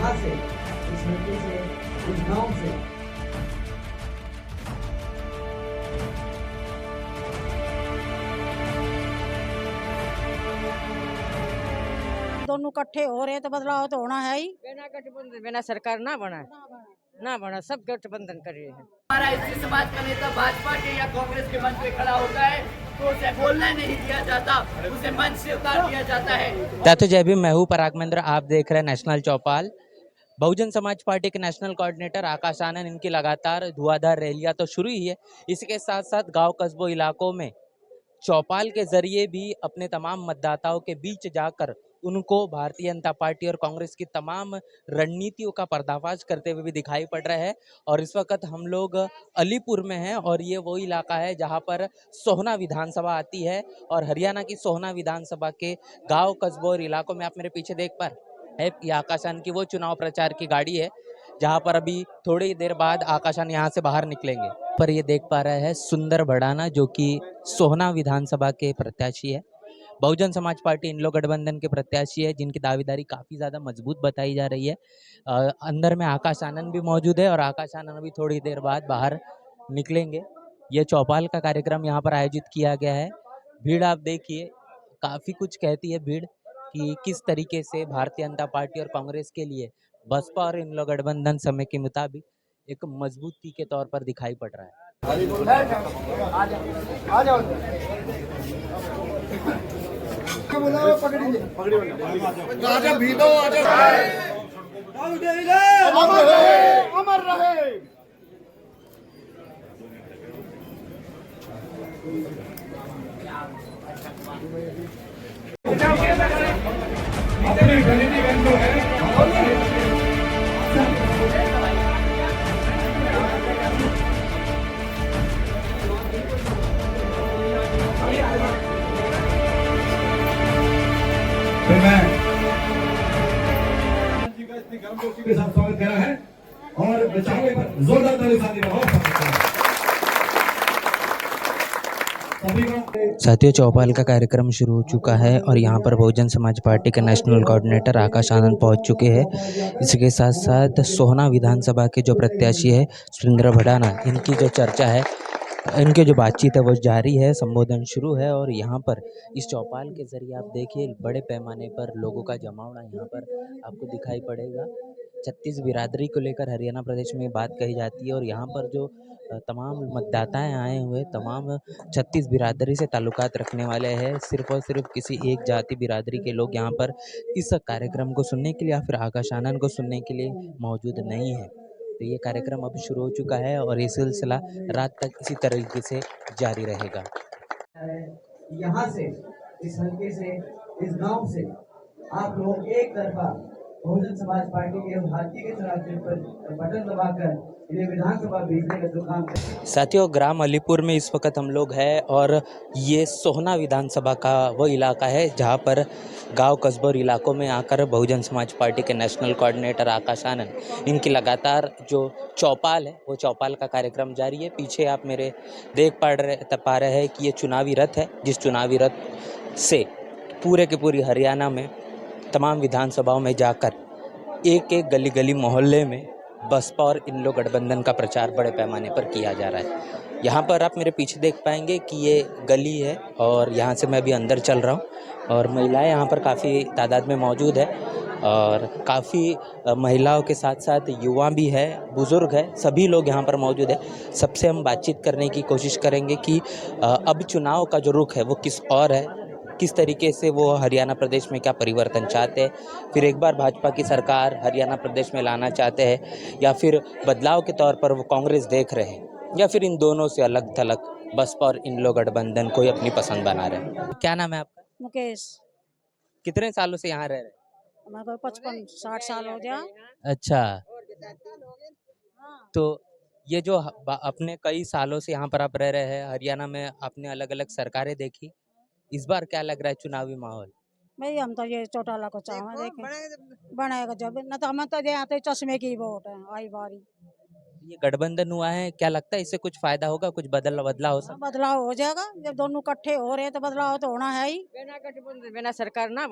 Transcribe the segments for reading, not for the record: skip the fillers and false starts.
यहाँ से, इस हल्के से, इस गांव से दोनों इकट्ठे हो रहे तो बदलाव तो होना है ही। बिना गठबंधन बिना सरकार ना बना सब गठबंधन कर रहे हैं। हमारा इसी समाज का नेता भाजपा के या कांग्रेस के मंच पे खड़ा होता है तो उसे बोलने नहीं दिया जाता, उसे मंच से उतार दिया जाता है। तो जय भीम, मैं हूं पराग महेंद्र। आप देख रहे हैं नेशनल चौपाल। बहुजन समाज पार्टी के नेशनल कोऑर्डिनेटर आकाश आनंद, इनकी लगातार धुआंधार रैलियां तो शुरू ही है। इसके साथ साथ गांव कस्बों इलाकों में चौपाल के जरिए भी अपने तमाम मतदाताओं के बीच जाकर उनको भारतीय जनता पार्टी और कांग्रेस की तमाम रणनीतियों का पर्दाफाश करते हुए भी दिखाई पड़ रहा है। और इस वक्त हम लोग अलीपुर में हैं और ये वो इलाका है जहां पर सोहना विधानसभा आती है। और हरियाणा की सोहना विधानसभा के गांव कस्बों और इलाकों में आप मेरे पीछे देख पा रहे हैं, ये आकाशान की वो चुनाव प्रचार की गाड़ी है जहां पर अभी थोड़ी देर बाद आकाशान यहाँ से बाहर निकलेंगे। पर ये देख पा रहे हैं सुंदर भड़ाना, जो कि सोहना विधानसभा के प्रत्याशी है, बहुजन समाज पार्टी इन लोग गठबंधन के प्रत्याशी है, जिनकी दावेदारी काफ़ी ज़्यादा मजबूत बताई जा रही है। अंदर में आकाश आनंद भी मौजूद है और आकाश आनंद भी थोड़ी देर बाद बाहर निकलेंगे। ये चौपाल का कार्यक्रम यहाँ पर आयोजित किया गया है। भीड़ आप देखिए, काफ़ी कुछ कहती है भीड़ कि किस तरीके से भारतीय जनता पार्टी और कांग्रेस के लिए बसपा और इन लोग गठबंधन समय के मुताबिक एक मजबूती के तौर पर दिखाई पड़ रहा है। अमर रहे। अपनी गरीबी बंधु है। के साथ स्वागत करा है और बचावे पर जोरदार ताली साथ साथियों, चौपाल का कार्यक्रम शुरू हो चुका है और यहाँ पर बहुजन समाज पार्टी के नेशनल कोऑर्डिनेटर आकाश आनंद पहुँच चुके हैं। इसके साथ साथ सोहना विधानसभा के जो प्रत्याशी है सुरेंद्र भड़ाना, इनकी जो चर्चा है, इनके जो बातचीत है वो जारी है, संबोधन शुरू है। और यहाँ पर इस चौपाल के जरिए आप देखिए बड़े पैमाने पर लोगों का जमावड़ा यहाँ पर आपको दिखाई पड़ेगा। 36 बिरादरी को लेकर हरियाणा प्रदेश में बात कही जाती है और यहाँ पर जो तमाम मतदाताएं आए हुए तमाम 36 बिरादरी से ताल्लुकात रखने वाले हैं। सिर्फ और सिर्फ किसी एक जाति बिरादरी के लोग यहाँ पर इस कार्यक्रम को सुनने के लिए या फिर आकाश आनंद को सुनने के लिए मौजूद नहीं है। तो ये कार्यक्रम अब शुरू हो चुका है और ये सिलसिला रात तक इसी तरीके से जारी रहेगा। यहाँ से, इस हल्के से, इस गांव से आप लोग एक तरफा बहुजन समाज पार्टी के भारतीय के चुनाव चिन्ह पर बटन दबाकर इन्हें विधानसभा भेजने का जो काम है। साथियों, ग्राम अलीपुर में इस वक्त हम लोग हैं और ये सोहना विधानसभा का वो इलाका है जहाँ पर गांव कस्बों और इलाकों में आकर बहुजन समाज पार्टी के नेशनल कोऑर्डिनेटर आकाश आनंद, इनकी लगातार जो चौपाल है वो चौपाल का कार्यक्रम जारी है। पीछे आप मेरे देख पा रहे हैं कि ये चुनावी रथ है, जिस चुनावी रथ से पूरे के पूरी हरियाणा में तमाम विधानसभाओं में जाकर एक एक गली गली मोहल्ले में बसपा और इन लोग गठबंधन का प्रचार बड़े पैमाने पर किया जा रहा है। यहाँ पर आप मेरे पीछे देख पाएंगे कि ये गली है और यहाँ से मैं अभी अंदर चल रहा हूँ और महिलाएं यहाँ पर काफ़ी तादाद में मौजूद है और काफ़ी महिलाओं के साथ साथ युवा भी है, बुज़ुर्ग है, सभी लोग यहाँ पर मौजूद है। सबसे हम बातचीत करने की कोशिश करेंगे कि अब चुनाव का जो रुख है वो किस और है, किस तरीके से वो हरियाणा प्रदेश में क्या परिवर्तन चाहते हैं, फिर एक बार भाजपा की सरकार हरियाणा प्रदेश में लाना चाहते हैं या फिर बदलाव के तौर पर वो कांग्रेस देख रहे हैं या फिर इन दोनों से अलग थलग बसपा और इन लोग गठबंधन को ही अपनी पसंद बना रहे हैं। क्या नाम है आपका? मुकेश। कितने सालों से यहाँ रह रहे हैं? हमारे 55-60 साल हो गया। अच्छा, तो ये जो अपने कई सालों से यहाँ पर आप रह रहे हैं, हरियाणा में आपने अलग अलग सरकारें देखी, इस बार क्या लग रहा है चुनावी माहौल? भाई हम तो ये चौटाला को चाहे देखें बनाएगा जब न तो हम तो आते चश्मे की वोट है आई बारी। ये गठबंधन हुआ है, क्या लगता है इससे कुछ फायदा होगा, कुछ बदलाव हो सकता? बदलाव हो जाएगा जब दोनों इकट्ठे हो रहे तो बदलाव तो होना है ही। बिना गठबंधन बिना सरकार ना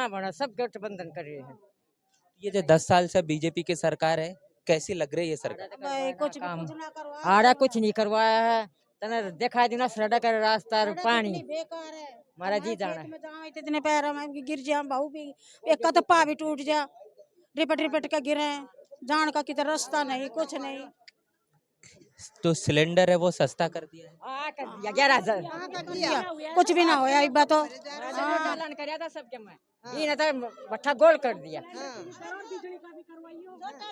बना सब गठबंधन कर रहे हैं। ये जो 10 साल से बीजेपी की सरकार है, कैसी लग रही है सरकार? भाई कुछ काम कुछ ना करवाया आड़ा कुछ नहीं करवाया है। तने दिखाई देना सड़क और रास्ता और सड़क पानी इतनी बेकार है हमारा जी हमारे जाना खेत है। में जाओ इतने पैर में गिर जाए बहू भी एक का तो पा भी टूट जा रिपट रिपट के गिरे जान का किधर रास्ता नहीं कुछ नहीं तो सिलेंडर है वो सस्ता कर दिया है। कर दिया 11,000 दिया कुछ भी ना होया इब्बा तो ऐलान कराया था सबके में ये ना था भट्ठा गोल कर दिया।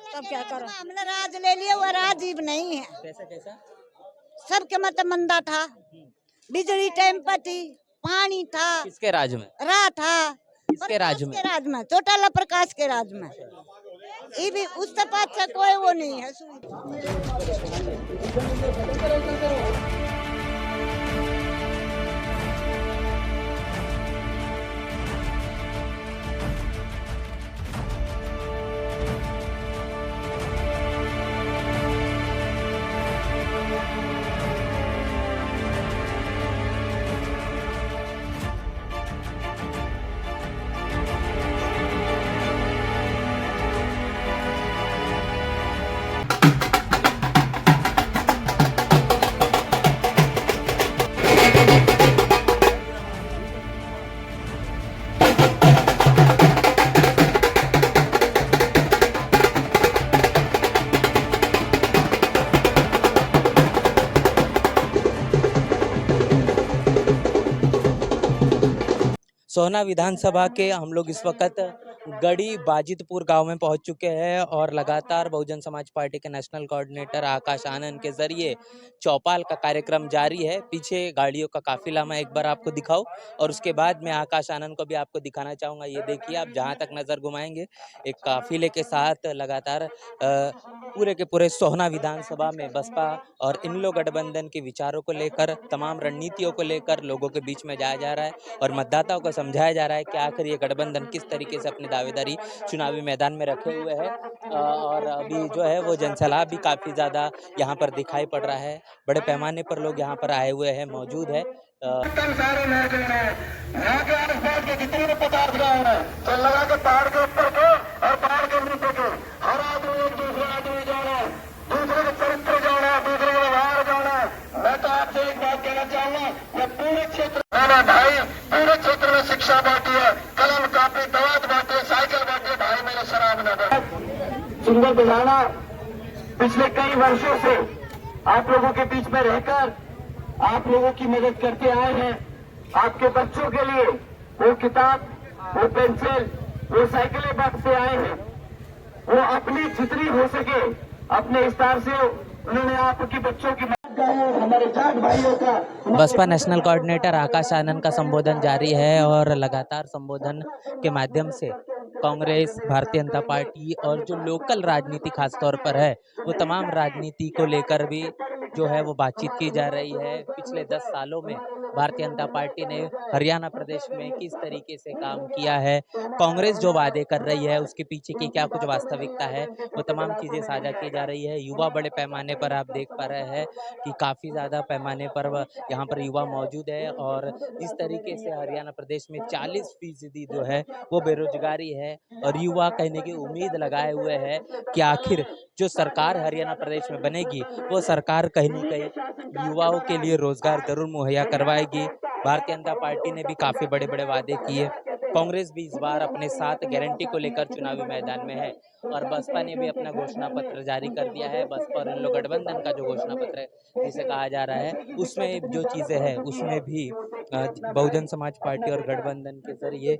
तब क्या करो हमने राज ले लिया वो राजीव नहीं है कैसा कैसा? सबके मतलब मंदा था बिजली टाइम पर थी पानी था किसके राज में? राह था किसके राज में? के राज में चौटाला प्रकाश के राज में ये भी उस पास से कोई वो नहीं है सोहना विधानसभा के हम लोग इस वक्त गढ़ी बाजितपुर गांव में पहुंच चुके हैं और लगातार बहुजन समाज पार्टी के नेशनल कोऑर्डिनेटर आकाश आनंद के जरिए चौपाल का कार्यक्रम जारी है। पीछे गाड़ियों का काफिला मैं एक बार आपको दिखाऊं और उसके बाद मैं आकाश आनंद को भी आपको दिखाना चाहूँगा। ये देखिए आप जहाँ तक नज़र घुमाएंगे एक काफिले के साथ लगातार पूरे के पूरे सोहना विधानसभा में बसपा और इन लोग गठबंधन के विचारों को लेकर तमाम रणनीतियों को लेकर लोगों के बीच में जाया जा रहा है और मतदाताओं को समझाया जा रहा है कि आखिर ये गठबंधन किस तरीके से अपनी दावेदारी चुनावी मैदान में रखे हुए है। और अभी जो है वो जनसलाह भी काफ़ी ज़्यादा यहाँ पर दिखाई पड़ रहा है। बड़े पैमाने पर लोग यहाँ पर आए हुए हैं, मौजूद है। सारे लोग यहाँ के आसपास के जितने भी 50 गाँव हैं तो लगा के पहाड़ के ऊपर के और पहाड़ के नीचे के हर आदमी एक दूसरे आदमी जाना दूसरे के चरित्र जाना दूसरे के व्यवहार जाना। मैं तो आपसे एक बात कहना चाहूंगा मैं पूरे क्षेत्र भाई पूरे क्षेत्र में शिक्षा बांटी है, कलम कापी दवात बांटे साइकिल बांटे भाई मेरे शराब न दे। सुंदर बिलाना पिछले कई वर्षों से आप लोगों के बीच में रहकर आप लोगों की मदद करते आए हैं। आपके बच्चों के लिए वो किताब वो पेंसिल वो साइकिलें बांटते आए हैं। वो अपनी जितनी हो सके अपने विस्तार से उन्होंने आपकी बच्चों की हमारे जाट भाइयों का। बसपा नेशनल कोऑर्डिनेटर आकाश आनंद का संबोधन जारी है और लगातार संबोधन के माध्यम से कांग्रेस, भारतीय जनता पार्टी और जो लोकल राजनीति खासतौर पर है वो तमाम राजनीति को लेकर भी जो है वो बातचीत की जा रही है। पिछले 10 सालों में भारतीय जनता पार्टी ने हरियाणा प्रदेश में किस तरीके से काम किया है, कांग्रेस जो वादे कर रही है उसके पीछे की क्या कुछ वास्तविकता है, वो तमाम चीज़ें साझा की जा रही है। युवा बड़े पैमाने पर आप देख पा रहे हैं कि काफ़ी ज़्यादा पैमाने पर यहाँ पर युवा मौजूद है और जिस तरीके से हरियाणा प्रदेश में 40% जो है वो बेरोजगारी है और युवा कहने की उम्मीद लगाए हुए हैं कि आखिर जो सरकार हरियाणा प्रदेश में बनेगी वो सरकार कहीं न कहीं युवाओं के लिए रोजगार जरूर मुहैया करवाएगी। भारतीय जनता पार्टी ने भी काफ़ी बड़े बड़े वादे किए। कांग्रेस भी इस बार अपने 7 गारंटी को लेकर चुनावी मैदान में है और बसपा ने भी अपना घोषणा पत्र जारी कर दिया है। बसपा और इन लोग गठबंधन का जो घोषणा पत्र है जिसे कहा जा रहा है उसमें जो चीज़ें हैं उसमें भी बहुजन समाज पार्टी और गठबंधन के जरिए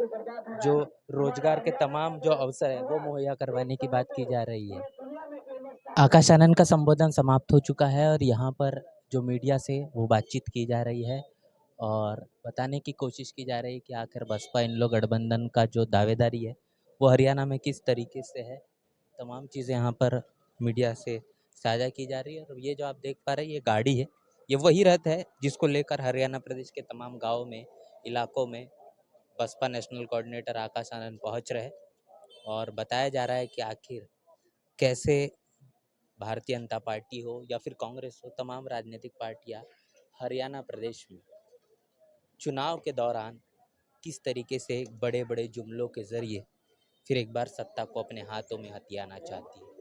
जो रोजगार के तमाम जो अवसर है वो मुहैया करवाने की बात की जा रही है। आकाश आनंद का संबोधन समाप्त हो चुका है और यहाँ पर जो मीडिया से वो बातचीत की जा रही है और बताने की कोशिश की जा रही है कि आखिर बसपा इन लोग गठबंधन का जो दावेदारी है वो हरियाणा में किस तरीके से है। तमाम चीज़ें यहाँ पर मीडिया से साझा की जा रही है और ये जो आप देख पा रहे हैं ये गाड़ी है, ये वही रथ है जिसको लेकर हरियाणा प्रदेश के तमाम गाँव में इलाकों में बसपा नेशनल कोऑर्डिनेटर आकाश आनंद पहुँच रहे और बताया जा रहा है कि आखिर कैसे भारतीय जनता पार्टी हो या फिर कांग्रेस हो, तमाम राजनीतिक पार्टियां हरियाणा प्रदेश में चुनाव के दौरान किस तरीके से बड़े बड़े जुमलों के जरिए फिर एक बार सत्ता को अपने हाथों में हथियाना चाहती है।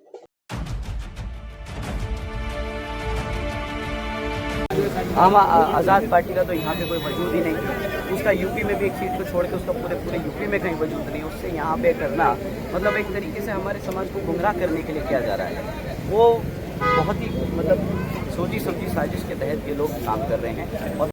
हम आज़ाद पार्टी का तो यहाँ पे कोई वजूद ही नहीं है। उसका यूपी में भी एक सीट को छोड़ के उसका पूरे यूपी में कहीं वजूद नहीं है। उससे यहाँ पे करना मतलब एक तरीके से हमारे समाज को गुमराह करने के लिए किया जा रहा है। वो बहुत ही मतलब सोची समझी साजिश के तहत ये लोग काम कर रहे हैं। और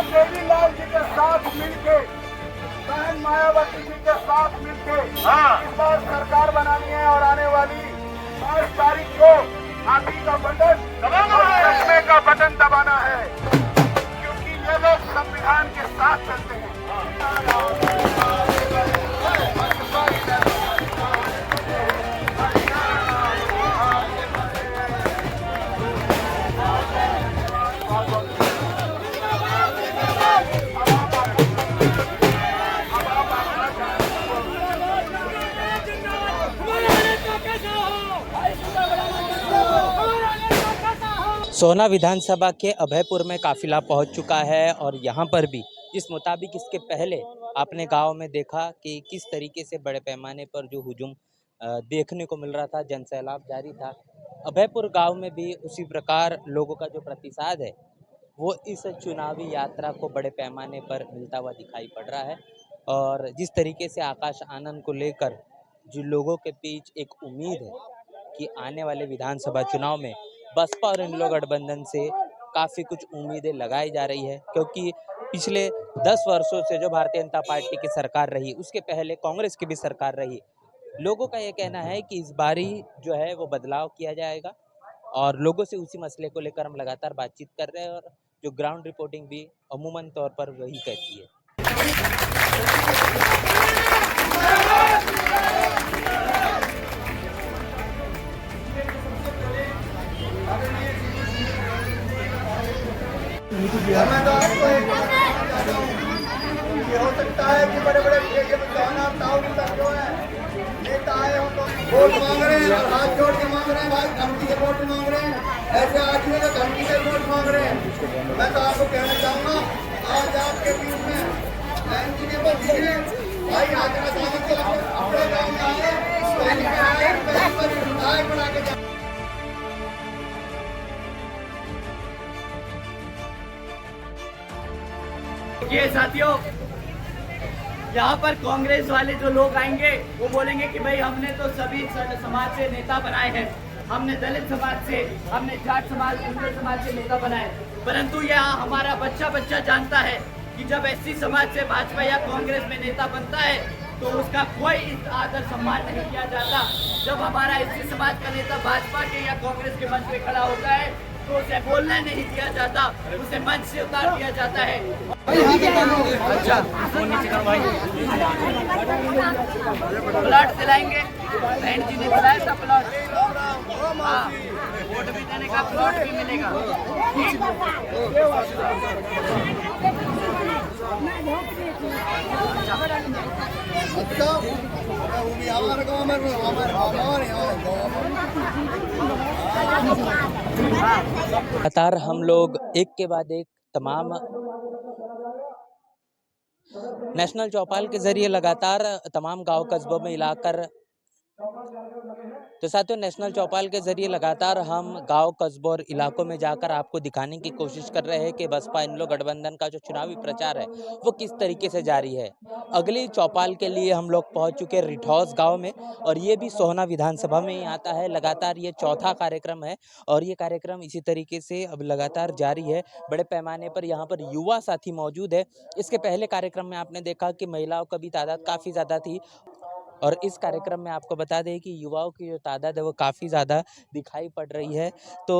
देवीलाल जी के साथ मिलके, बहन मायावती जी के साथ मिलके इस बार सरकार बनानी है और आने वाली 5 तारीख को हाथी का बटन और चश्मे का बटन दबाना है, क्योंकि ये लोग संविधान के साथ चलते हैं। सोहना विधानसभा के अभयपुर में काफिला पहुंच चुका है और यहाँ पर भी जिस मुताबिक इसके पहले आपने गांव में देखा कि किस तरीके से बड़े पैमाने पर जो हुजूम देखने को मिल रहा था, जनसैलाब जारी था। अभयपुर गांव में भी उसी प्रकार लोगों का जो प्रतिसाद है वो इस चुनावी यात्रा को बड़े पैमाने पर मिलता हुआ दिखाई पड़ रहा है। और जिस तरीके से आकाश आनंद को लेकर जो लोगों के बीच एक उम्मीद है कि आने वाले विधानसभा चुनाव में बसपा और इंडिया गठबंधन से काफ़ी कुछ उम्मीदें लगाई जा रही है, क्योंकि पिछले 10 वर्षों से जो भारतीय जनता पार्टी की सरकार रही, उसके पहले कांग्रेस की भी सरकार रही। लोगों का ये कहना है कि इस बारी जो है वो बदलाव किया जाएगा और लोगों से उसी मसले को लेकर हम लगातार बातचीत कर रहे हैं और जो ग्राउंड रिपोर्टिंग भी अमूमन तौर पर वही कहती है। मैं तो आपको एक ये हो सकता है कि बड़े बड़े टाउन तक जो है नेता आए हो तो वोट मांग रहे हैं और हाथ जोड़ के मांग रहे हैं, भाई धमकी से वोट मांग रहे हैं। ऐसे आदमी तो धमकी से वोट मांग रहे हैं। मैं तो आपको कहना चाहूँगा, आज आपके बीच में बहन जी के बच्चे हैं, भाई आजना साहब को अपने गाँव में आए, पहली पर विधायक बना के ये साथियों, यहाँ पर कांग्रेस वाले जो लोग आएंगे वो बोलेंगे कि भाई हमने तो सभी समाज से नेता बनाए हैं, हमने दलित समाज से, हमने जाट समाज, मुस्लिम समाज से नेता बनाए, परंतु यहाँ हमारा बच्चा जानता है कि जब एससी समाज से भाजपा या कांग्रेस में नेता बनता है तो उसका कोई आदर सम्मान नहीं किया जाता। जब हमारा एससी समाज का नेता भाजपा के या कांग्रेस के मंच पे खड़ा होता है तो उसे बोलने नहीं दिया जाता, उसे मंच से उतार दिया जाता है। अच्छा, प्लॉट दिलाएंगे, बहन जी ने दिलाया था प्लॉट, हाँ, वोट भी देने का प्लॉट भी मिलेगा। लगातार हम लोग एक के बाद एक तमाम नेशनल चौपाल के जरिए लगातार तमाम गांव कस्बों में इलाकर तो साथियों नेशनल चौपाल के जरिए लगातार हम गांव कस्बों और इलाकों में जाकर आपको दिखाने की कोशिश कर रहे हैं कि बसपा इंडिया गठबंधन का जो चुनावी प्रचार है वो किस तरीके से जारी है। अगली चौपाल के लिए हम लोग पहुंच चुके हैं रिठौस गांव में और ये भी सोहना विधानसभा में ही आता है। लगातार ये चौथा कार्यक्रम है और ये कार्यक्रम इसी तरीके से अब लगातार जारी है। बड़े पैमाने पर यहाँ पर युवा साथी मौजूद है। इसके पहले कार्यक्रम में आपने देखा कि महिलाओं का भी तादाद काफ़ी ज़्यादा थी और इस कार्यक्रम में आपको बता दें कि युवाओं की जो तादाद है वो काफ़ी ज़्यादा दिखाई पड़ रही है। तो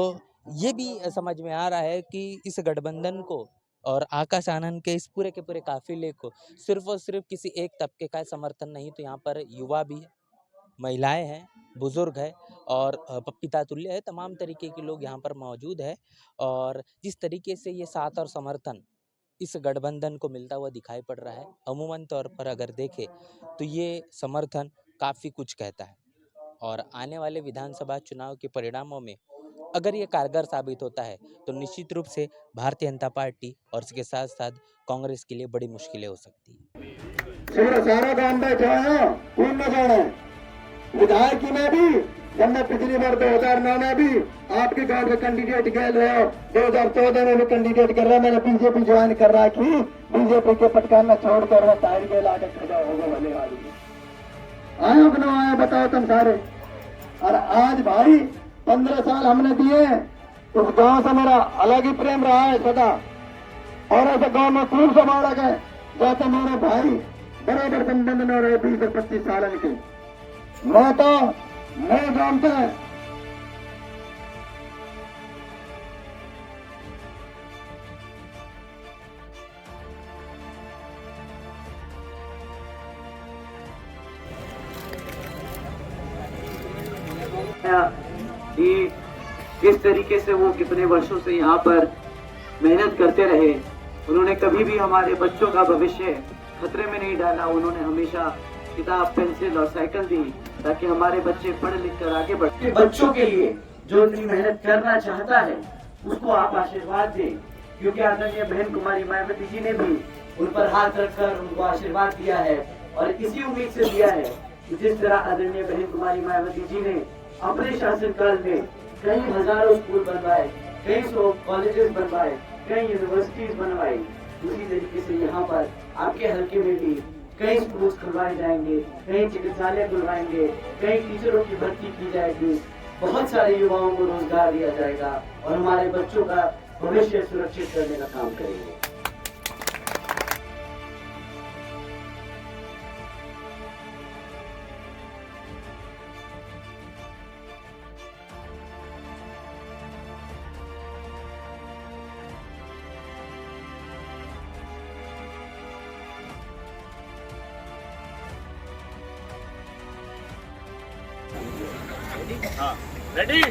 ये भी समझ में आ रहा है कि इस गठबंधन को और आकाश आनंद के इस पूरे के पूरे काफिले को सिर्फ और सिर्फ किसी एक तबके का समर्थन नहीं, तो यहाँ पर युवा भी है, महिलाएं हैं, बुजुर्ग है और पिता तुल्य है, तमाम तरीके के लोग यहाँ पर मौजूद है। और जिस तरीके से ये साथ और समर्थन इस गठबंधन को मिलता हुआ दिखाई पड़ रहा है, अमूमन तौर पर अगर देखें तो ये समर्थन काफ़ी कुछ कहता है। और आने वाले विधानसभा चुनाव के परिणामों में अगर ये कारगर साबित होता है तो निश्चित रूप से भारतीय जनता पार्टी और इसके साथ साथ कांग्रेस के लिए बड़ी मुश्किलें हो सकती है। सारा गांव बैठा है, कौन न जाने विधायक की में भी जब मैं पिछली बार 2009 में भी आपके गांव में कैंडिडेट गए रहे हो, 2014 में भी कैंडिडेट कर रहा, मैंने बीजेपी ज्वाइन कर रहा कि बीजेपी के पटकाना छोड़कर वो टायर के लाके खड़ा होगा वाले वाली आए कि ना आए बताओ तुम सारे। और आज भाई 15 साल हमने दिए, उस गांव से मेरा अलग ही प्रेम रहा है सदा। और ऐसे गांव में खूब संभाला गए जैसे मेरे भाई बराबर संबंध न रहे 20 और 25 साल के। मैं तो नहीं जानता है कि किस तरीके से वो कितने वर्षों से यहाँ पर मेहनत करते रहे। उन्होंने कभी भी हमारे बच्चों का भविष्य खतरे में नहीं डाला। उन्होंने हमेशा किताब, पेंसिल और साइकिल दी ताकि हमारे बच्चे पढ़ लिख कर आगे बढ़े। बच्चों के लिए जो इतनी मेहनत करना चाहता है उसको आप आशीर्वाद दें, क्योंकि आदरणीय बहन कुमारी मायावती जी ने भी उन पर हाथ रखकर उनको आशीर्वाद दिया है। और इसी उम्मीद से दिया है कि जिस तरह आदरणीय बहन कुमारी मायावती जी ने अपने शासनकाल में कई हजारों स्कूल बनवाए, कई सौ कॉलेजेस बनवाए, कई यूनिवर्सिटीज बनवाई, उसी तरीके से यहाँ पर आपके हल्के में भी कई स्कूल खुलवाए जाएंगे, कई चिकित्सालय खुलवाएंगे, कई टीचरों की भर्ती की जाएगी, बहुत सारे युवाओं को रोजगार दिया जाएगा और हमारे बच्चों का भविष्य सुरक्षित करने का काम करेंगे। रेडी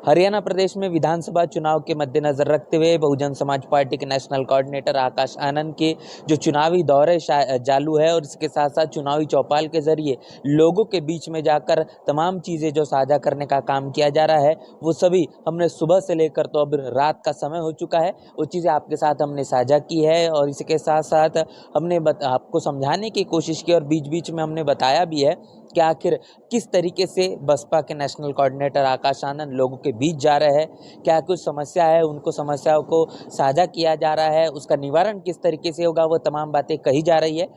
हरियाणा प्रदेश में विधानसभा चुनाव के मद्देनजर रखते हुए बहुजन समाज पार्टी के नेशनल कोऑर्डिनेटर आकाश आनंद के जो चुनावी दौरे चालू है और इसके साथ साथ चुनावी चौपाल के जरिए लोगों के बीच में जाकर तमाम चीज़ें जो साझा करने का काम किया जा रहा है वो सभी हमने सुबह से लेकर तो अब रात का समय हो चुका है, वो चीज़ें आपके साथ हमने साझा की है। और इसके साथ साथ हमने आपको समझाने की कोशिश की और बीच बीच में हमने बताया भी है कि आखिर किस तरीके से बसपा के नेशनल कोऑर्डिनेटर आकाश आनंद लोगों के बीच जा रहे हैं, क्या कुछ समस्या है, उनको समस्याओं को साझा किया जा रहा है, उसका निवारण किस तरीके से होगा, वो तमाम बातें कही जा रही है।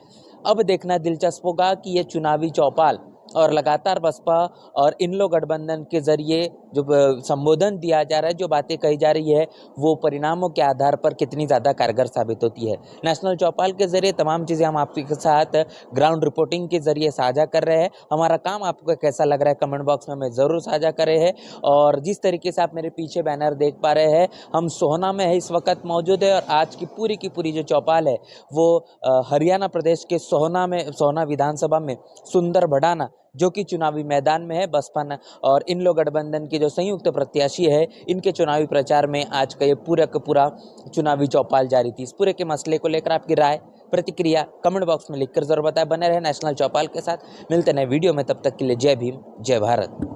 अब देखना दिलचस्प होगा कि ये चुनावी चौपाल और लगातार बसपा और इन लोग गठबंधन के जरिए जो संबोधन दिया जा रहा है, जो बातें कही जा रही है, वो परिणामों के आधार पर कितनी ज़्यादा कारगर साबित होती है। नेशनल चौपाल के जरिए तमाम चीज़ें हम आपके साथ ग्राउंड रिपोर्टिंग के जरिए साझा कर रहे हैं। हमारा काम आपको कैसा लग रहा है कमेंट बॉक्स में हमें ज़रूर साझा करे है। और जिस तरीके से आप मेरे पीछे बैनर देख पा रहे हैं, हम सोहना में है इस वक्त मौजूद है और आज की पूरी जो चौपाल है वो हरियाणा प्रदेश के सोहना विधानसभा में सुंदर भड़ाना जो कि चुनावी मैदान में है, बसपा और इन लोग गठबंधन के जो संयुक्त प्रत्याशी है, इनके चुनावी प्रचार में आज का ये पूरा चुनावी चौपाल जारी थी। इस पूरे के मसले को लेकर आपकी राय, प्रतिक्रिया कमेंट बॉक्स में लिखकर जरूर बताएं। बने रहे नेशनल चौपाल के साथ, मिलते नए वीडियो में, तब तक के लिए जय भीम, जय भारत।